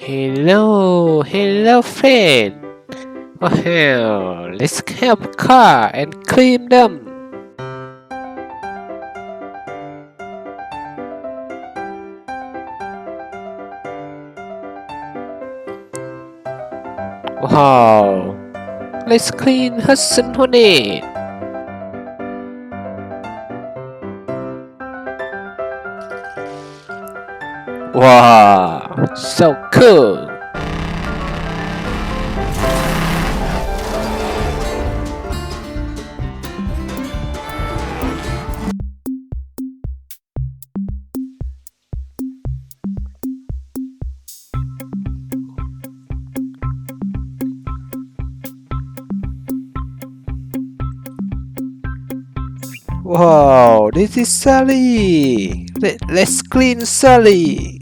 Hello friend. Oh hell, let's have a car and clean them. Wow, let's clean Hudson Hornet. Wow, so cool. Wow, this is Sally. Let's clean Sally.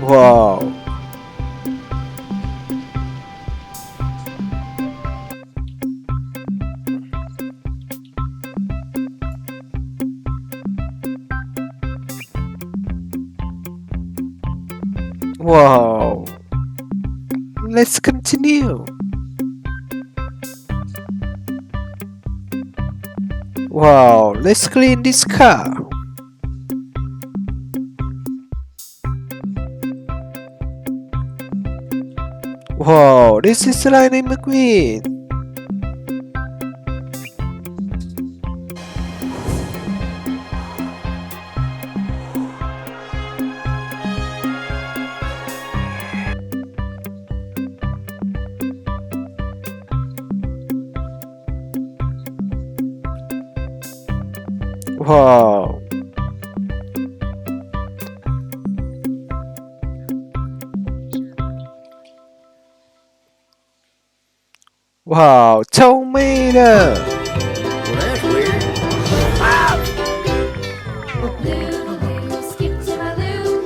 Wow. Wow. Let's continue. Wow, let's clean this car. Wow, this is Lightning McQueen. Wow. Wow, tomato. Well, that's weird. Skip to my loo,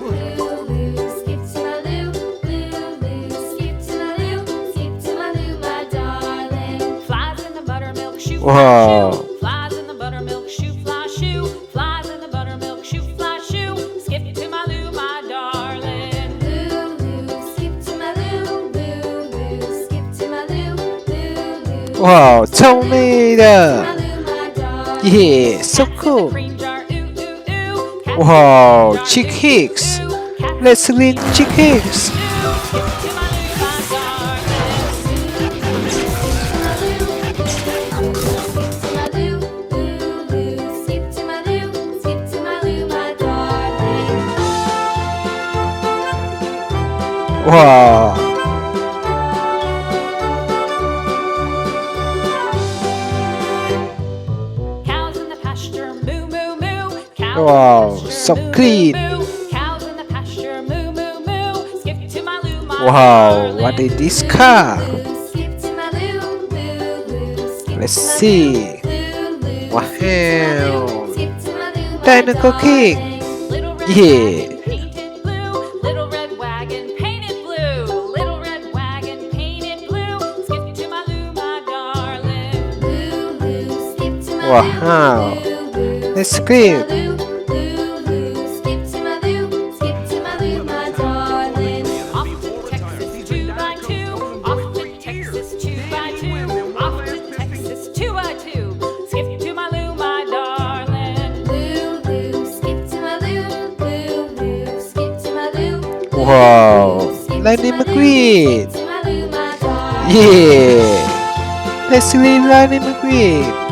loo, skip to my loo, loo, skip to my loo, skip to my loo, my darling. Flies in the buttermilk shoe, Wow. flies in the buttermilk shoe, fly shoe, flies in the buttermilk shoe, fly shoe. Skip to my loo, my darling. Loo, skip to my loo, loo, skip to my loo, loo. Wow, tomato. Yeah, so cool. Wow, Chick Hicks. Let's clean Chick Hicks. Wow. Cows in the pasture, moo moo moo. Cows Wow, in the pasture, so moo, clean. moo, moo. Cows in the pasture, moo moo moo. Skip to my loo, my Wow, darling. what is this car? Skip to my loo, loo, skip Let's to my see. loo, Wow. skip to my loo, my Dinoco King. darling. Little red Yeah. wagon painted blue. Little red wagon painted blue. Little red wagon painted blue. Skip to my loo, my darling. Loo, skip to my Wow. loo, Let's clean. skip to my loo, my darling. Off to Texas 2x2. Off to Texas 2x2. Off to Texas 2x2. Skip to my loo, my darling. Loo, skip to my loo, skip to my loo. Wow, Lightning McQueen. Skip to my loo, my darling. Yeah, let's clean Lightning McQueen.